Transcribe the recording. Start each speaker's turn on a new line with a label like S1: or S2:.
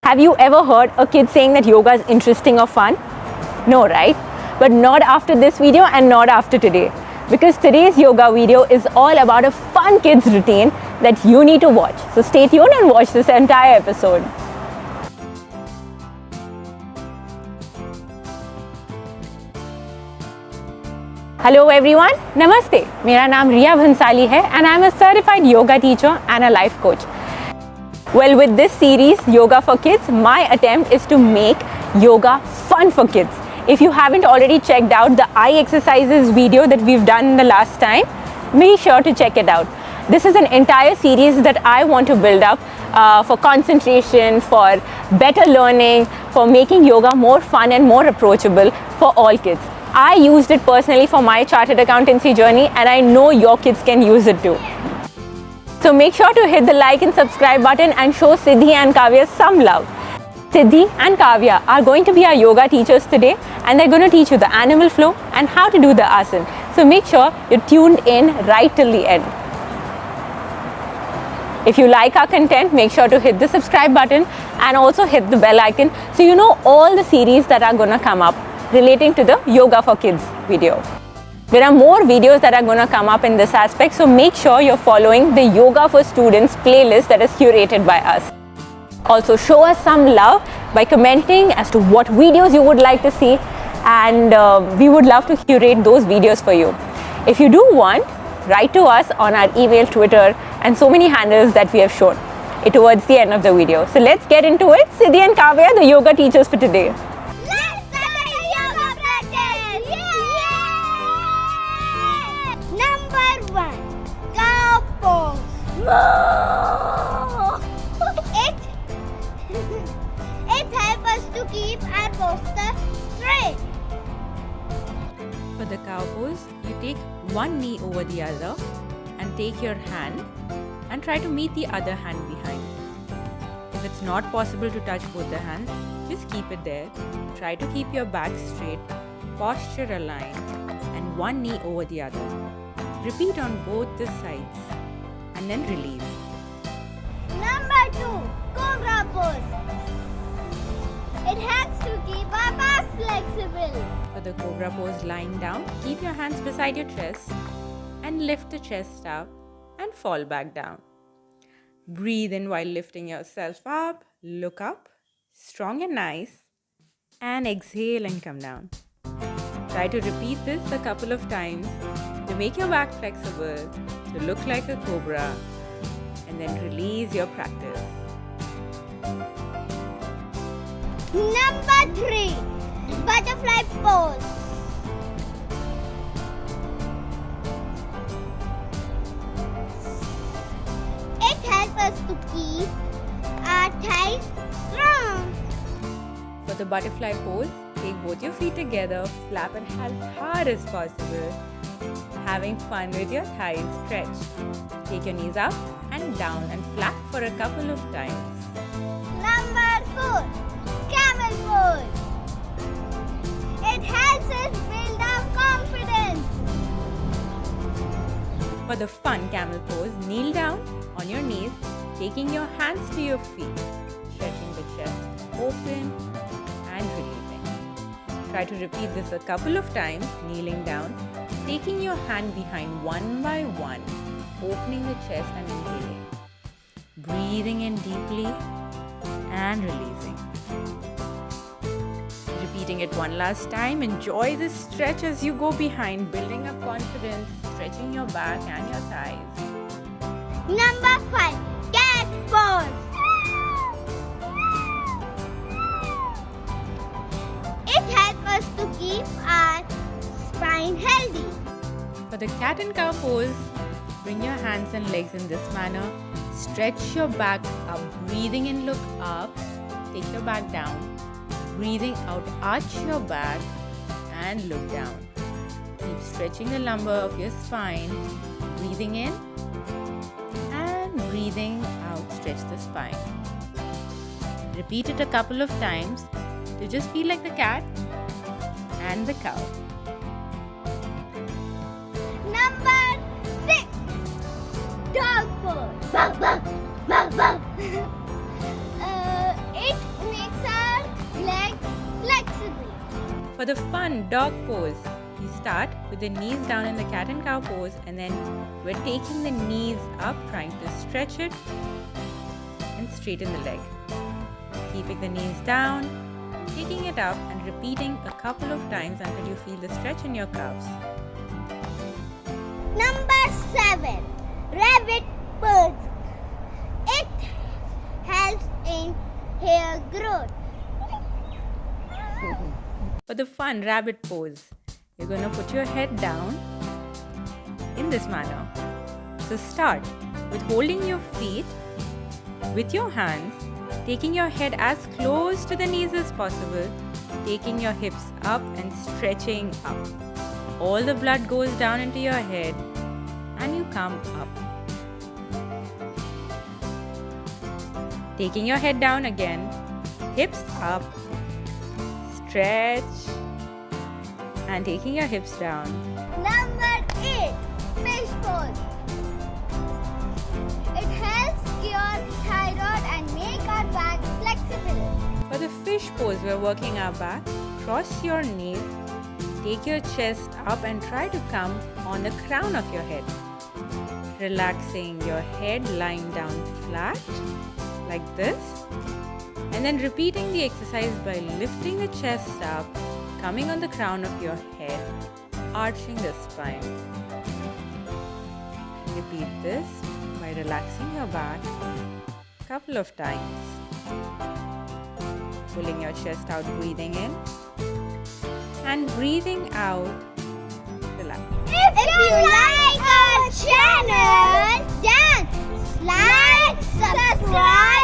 S1: Have you ever heard a kid saying that yoga is interesting or fun? No, right? But not after this video and not after today. Because today's yoga video is all about a fun kids routine that you need to watch. So stay tuned and watch this entire episode. Hello everyone, Namaste. मेरा नाम रिया भंसाली है and I'm a certified yoga teacher and a life coach. Well, with this series, Yoga for Kids, my attempt is to make yoga fun for kids. If you haven't already checked out the eye exercises video that we've done the last time, be sure to check it out. This is an entire series that I want to build up for concentration, for better learning, for making yoga more fun and more approachable for all kids. I used it personally for my chartered accountancy journey and I know your kids can use it too. So make sure to hit the like and subscribe button and show Siddhi and Kavya some love. Siddhi and Kavya are going to be our yoga teachers today and they're going to teach you the animal flow and how to do the asana. So make sure you're tuned in right till the end. If you like our content, make sure to hit the subscribe button and also hit the bell icon so you know all the series that are going to come up relating to the Yoga for Kids video. There are more videos that are going to come up in this aspect, so make sure you're following the Yoga for Students playlist that is curated by us. Also, show us some love by commenting as to what videos you would like to see, and we would love to curate those videos for you. If you do want, write to us on our email, Twitter, and so many handles that we have shown towards the end of the video. So let's get into it. Siddhi and Kavya, the yoga teachers for today.
S2: It helps us to keep our posture straight.
S3: For the cow pose, you take one knee over the other and take your hand and try to meet the other hand behind. If it's not possible to touch both the hands, just keep it there. Try to keep your back straight, posture aligned, and one knee over the other. Repeat on both the sides and then release.
S2: Number 2, Cobra pose. It helps to keep our back flexible.
S3: For the cobra pose, lying down, keep your hands beside your chest and lift the chest up and fall back down. Breathe in while lifting yourself up, look up, strong and nice, and exhale and come down. Try to repeat this a couple of times to make your back flexible, to look like a cobra, and then release your practice.
S2: Number 3, Butterfly pose. It helps us to keep our thighs strong.
S3: For the butterfly pose, take both your feet together, flap it as hard as possible, having fun with your thighs stretched. Take your knees up and down and flap for a couple of times.
S2: Number 4, Camel pose. It helps us build our confidence.
S3: For the fun camel pose, kneel down on your knees, taking your hands to your feet, stretching the chest open and releasing. Try to repeat this a couple of times, kneeling down, taking your hand behind one by one, opening the chest and inhaling. Breathing in deeply and releasing. Repeating it one last time. Enjoy this stretch as you go behind, building up confidence, stretching your back and your thighs.
S2: Number 5, Cat pose. It helps us to keep our spine healthy.
S3: For the cat and cow pose, bring your hands and legs in this manner. Stretch your back up. Breathing in, look up. Take your back down. Breathing out, arch your back and look down. Keep stretching the lumbar of your spine. Breathing in and breathing out, stretch the spine. Repeat it a couple of times to just feel like the cat and the cow.
S2: Number 6, Dog pose. It
S3: For the fun dog pose, we start with the knees down in the cat and cow pose, and then we're taking the knees up, trying to stretch it and straighten the leg. Keeping the knees down, taking it up and repeating a couple of times until you feel the stretch in your calves.
S2: Number 7. Rabbit pose. It helps in hair growth.
S3: For the fun rabbit pose, you're going to put your head down in this manner. So start with holding your feet with your hands, taking your head as close to the knees as possible, taking your hips up and stretching up. All the blood goes down into your head and you come up. Taking your head down again, hips up, stretch, and taking your hips down.
S2: Number 8. Fish pose. It helps cure thyroid and make our back flexible.
S3: For the fish pose, we're working our back. Cross your knees, take your chest up and try to come on the crown of your head. Relaxing your head, lying down flat like this. And then repeating the exercise by lifting the chest up, coming on the crown of your head, arching the spine. Repeat this by relaxing your back a couple of times. Pulling your chest out, breathing in. And breathing out, relax.
S2: If you like our channel, then like, subscribe